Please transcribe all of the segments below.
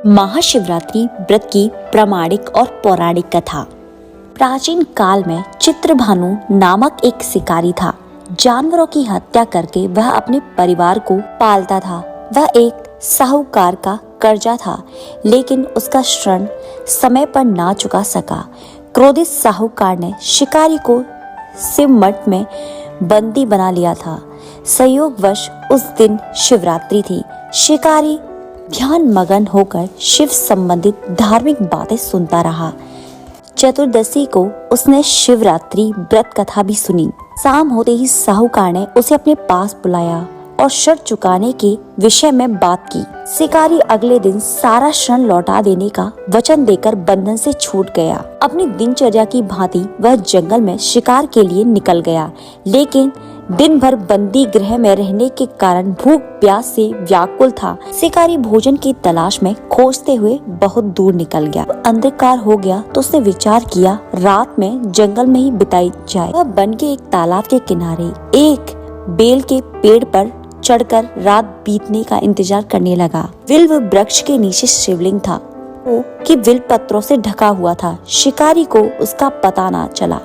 महाशिवरात्रि व्रत की प्रामाणिक और पौराणिक कथा। प्राचीन काल में चित्रभानु नामक एक शिकारी था। जानवरों की हत्या करके वह अपने परिवार को पालता था। वह एक साहूकार का कर्जा था, लेकिन उसका ऋण समय पर ना चुका सका। क्रोधित साहूकार ने शिकारी को शिव मठ में बंदी बना लिया था। संयोगवश उस दिन शिवरात्रि थी। शिकारी ध्यान मगन होकर शिव संबंधित धार्मिक बातें सुनता रहा। चतुर्दशी को उसने शिवरात्रि व्रत कथा भी सुनी। शाम होते ही साहूकार ने उसे अपने पास बुलाया और शर्त चुकाने के विषय में बात की। शिकारी अगले दिन सारा ऋण लौटा देने का वचन देकर बंधन से छूट गया। अपनी दिनचर्या की भांति वह जंगल में शिकार के लिए निकल गया, लेकिन दिन भर बंदी गृह में रहने के कारण भूख प्यास से व्याकुल था। शिकारी भोजन की तलाश में खोजते हुए बहुत दूर निकल गया। अंधकार हो गया तो उसने विचार किया रात में जंगल में ही बिताई जाए। वह वन के एक तालाब के किनारे एक बेल के पेड़ पर चढ़कर रात बीतने का इंतजार करने लगा। विल्व वृक्ष के नीचे शिवलिंग था वो कि विल्व पत्रों से ढका हुआ था। शिकारी को उसका पता ना चला।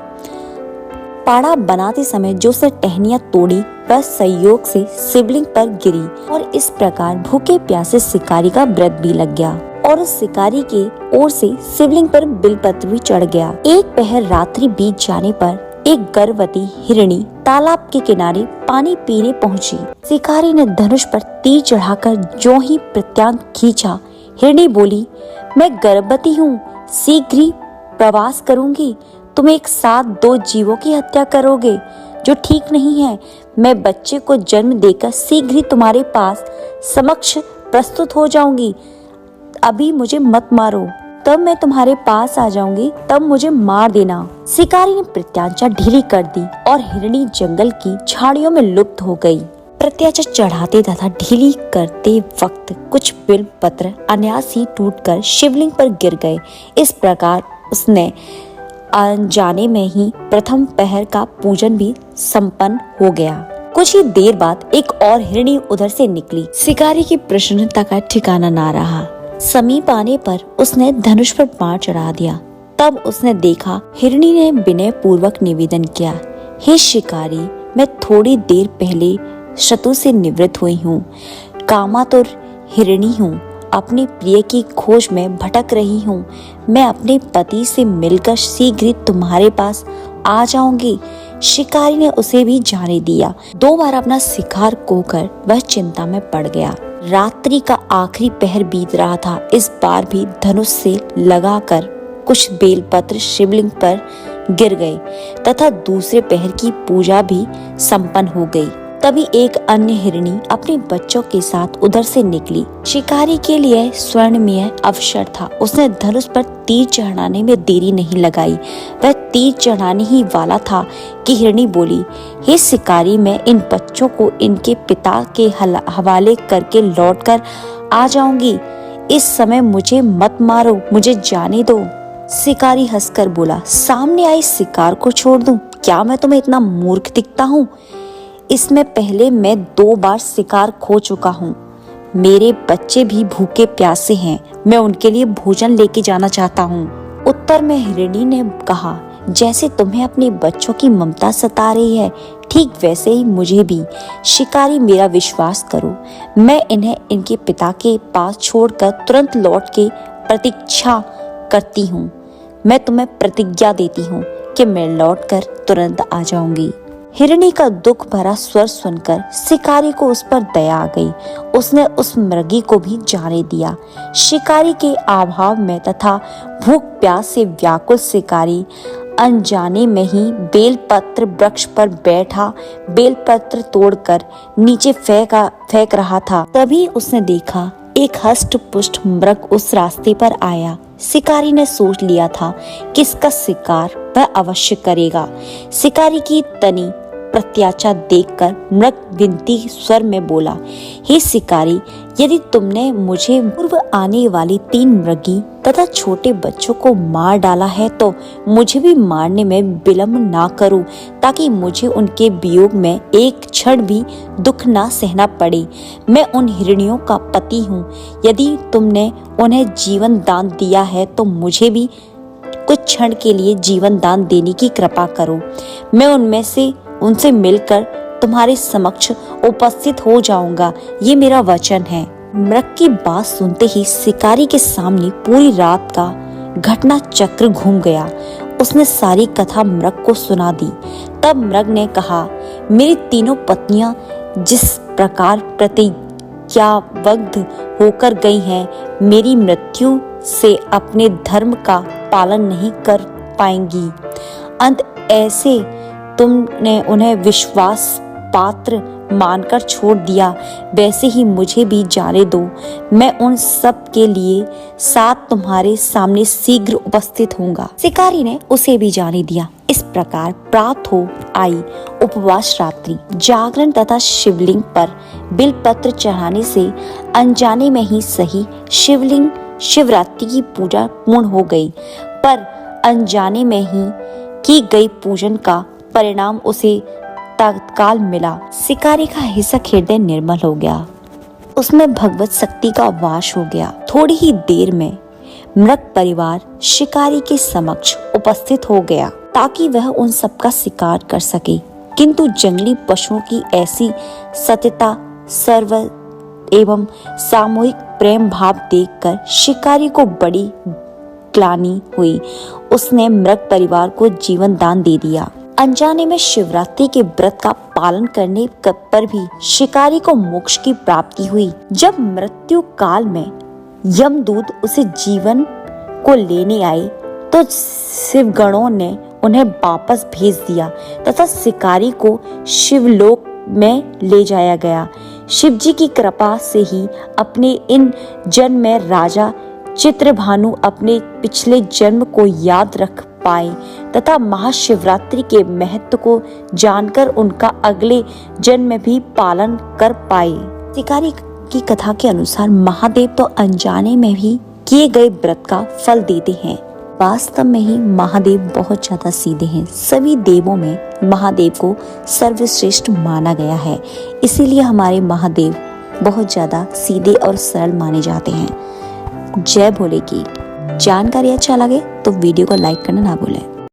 पाड़ा बनाते समय जो उसने टहनियां तोड़ी वह संयोग से शिवलिंग पर गिरी और इस प्रकार भूखे प्यासे शिकारी का व्रत भी लग गया और उस शिकारी के ओर से शिवलिंग पर बिलपत्र भी चढ़ गया। एक पहर रात्रि बीत जाने पर एक गर्भवती हिरणी तालाब के किनारे पानी पीने पहुंची। शिकारी ने धनुष पर तीर चढ़ाकर जो ही प्रत्यांत खींचा, हिरणी बोली, मैं गर्भवती हूँ, शीघ्र ही प्रवास करूंगी। तुम एक साथ दो जीवों की हत्या करोगे, जो ठीक नहीं है। मैं बच्चे को जन्म देकर शीघ्र ही तुम्हारे पास समक्ष प्रस्तुत हो जाऊंगी। अभी मुझे मत मारो, तब मैं तुम्हारे पास आ जाऊंगी, तब मुझे मार देना। शिकारी ने प्रत्याशा ढीली कर दी और हिरणी जंगल की झाड़ियों में लुप्त हो गई। प्रत्याशा चढ़ाते तथा ढीली करते वक्त कुछ बिल्व पत्र अनायास ही टूटकर शिवलिंग पर गिर गए। इस प्रकार उसने अनजाने में ही प्रथम पहर का पूजन भी संपन्न हो गया। कुछ ही देर बाद एक और हिरणी उधर से निकली। शिकारी की प्रसन्नता का ठिकाना ना रहा। समीप आने पर उसने धनुष पर बाण चढ़ा दिया। तब उसने देखा हिरणी ने विनय पूर्वक निवेदन किया, हे शिकारी, मैं थोड़ी देर पहले शत्रु से निवृत्त हुई हूँ। कामातुर हिरणी हूँ, अपने प्रिय की खोज में भटक रही हूँ। मैं अपने पति से मिलकर शीघ्र ही तुम्हारे पास आ जाऊंगी। शिकारी ने उसे भी जाने दिया। 2 बार अपना शिकार खोकर वह चिंता में पड़ गया। रात्रि का आखिरी पहर बीत रहा था। इस बार भी धनुष से लगाकर कुछ बेलपत्र शिवलिंग पर गिर गए तथा दूसरे पहर की पूजा भी संपन्न हो गई। तभी एक अन्य हिरणी अपने बच्चों के साथ उधर से निकली। शिकारी के लिए स्वर्णमय अवसर था। उसने धनुष पर तीर चढ़ाने में देरी नहीं लगाई। वह तीर चढ़ाने ही वाला था कि हिरणी बोली, हे शिकारी, मैं इन बच्चों को इनके पिता के हवाले करके लौटकर आ जाऊंगी। इस समय मुझे मत मारो, मुझे जाने दो। शिकारी हंसकर बोला, सामने आई शिकार को छोड़ दूं? क्या मैं तुम्हें इतना मूर्ख दिखता हूँ? इसमें पहले मैं 2 बार शिकार खो चुका हूँ। मेरे बच्चे भी भूखे प्यासे हैं। मैं उनके लिए भोजन लेके जाना चाहता हूँ। उत्तर में हिरणी ने कहा, जैसे तुम्हें अपने बच्चों की ममता सता रही है, ठीक वैसे ही मुझे भी। शिकारी, मेरा विश्वास करो, मैं इन्हें इनके पिता के पास छोड़कर तुरंत लौट के प्रतीक्षा करती हूँ। मैं तुम्हें प्रतिज्ञा देती हूँ कि मैं लौटकर तुरंत आ जाऊंगी। हिरणी का दुख भरा स्वर सुनकर शिकारी को उस पर दया आ गई। उसने उस मृगी को भी जाने दिया। शिकारी के अभाव में तथा भूख प्यास से व्याकुल शिकारी अनजाने में ही बेलपत्र वृक्ष पर बैठा बेलपत्र तोड़कर नीचे फेंक रहा था। तभी उसने देखा एक हष्ट पुष्ट मृग उस रास्ते पर आया। शिकारी ने सोच लिया था कि इसका शिकार वह अवश्य करेगा। शिकारी की तनी प्रत्याशा देखकर मृग विनती स्वर में बोला, हे शिकारी, यदि तुमने मुझे पूर्व आने वाली 3 मृगी तथा छोटे बच्चों को मार डाला है तो मुझे भी मारने में विलंब ना करो, ताकि मुझे उनके वियोग में एक क्षण भी दुख ना सहना पड़े। मैं उन हिरणियों का पति हूँ। यदि तुमने उन्हें जीवन दान दिया है तो मुझे भी कुछ क्षण के लिए जीवन दान देने की कृपा करो। मैं उनसे मिलकर तुम्हारे समक्ष उपस्थित हो जाऊंगा, ये मेरा वचन है। मृग की बात सुनते ही शिकारी के सामने पूरी रात का घटना चक्र घूम गया। उसने सारी कथा मृग को सुना दी। तब मृग ने कहा, मेरी तीनों पत्नियां जिस प्रकार प्रतिज्ञाबद्ध होकर गई हैं, मेरी मृत्यु से अपने धर्म का पालन नहीं कर पाएंगी। अंत ऐसे तुमने उन्हें विश्वास पात्र मानकर छोड़ दिया, वैसे ही मुझे भी जाने दो। मैं उन सब के लिए साथ तुम्हारे सामने शीघ्र उपस्थित होऊंगा। शिकारी ने उसे भी जाने दिया। इस प्रकार प्राप्त हो आई उपवास रात्रि। जागरण तथा शिवलिंग पर बिलपत्र चढ़ाने से अनजाने में ही सही शिवलिंग शिवरात्रि की पूजा पूर्ण हो गई, पर अनजाने में ही की गई पूजन का परिणाम उसे तत्काल मिला। शिकारी का हिंसक हृदय निर्मल हो गया, उसमें भगवत शक्ति का वास हो गया। थोड़ी ही देर में मृग परिवार शिकारी के समक्ष उपस्थित हो गया ताकि वह उन सब का शिकार कर सके, किंतु जंगली पशुओं की ऐसी सत्यता, सर्व एवं सामूहिक प्रेम भाव देखकर शिकारी को बड़ी ग्लानि हुई। उसने मृग परिवार को जीवन दान दे दिया। अनजाने में शिवरात्रि के व्रत का पालन करने पर भी शिकारी को मोक्ष की प्राप्ति हुई। जब मृत्यु काल में यमदूत उसे जीवन को लेने आए तो शिवगणों ने उन्हें वापस भेज दिया तथा शिकारी को शिवलोक में ले जाया गया। शिवजी की कृपा से ही अपने इन जन्म में राजा चित्रभानु अपने पिछले जन्म को याद रख पाए तथा महाशिवरात्रि के महत्व को जानकर उनका अगले जन्म में भी पालन कर पाए। शिकारी की कथा के अनुसार महादेव तो अनजाने में भी किए गए व्रत का फल देते हैं। वास्तव में ही महादेव बहुत ज्यादा सीधे हैं। सभी देवों में महादेव को सर्वश्रेष्ठ माना गया है, इसीलिए हमारे महादेव बहुत ज्यादा सीधे और सरल माने जाते हैं। जय भोले की। जानकारी अच्छा लगे तो वीडियो को लाइक करना ना भूलें।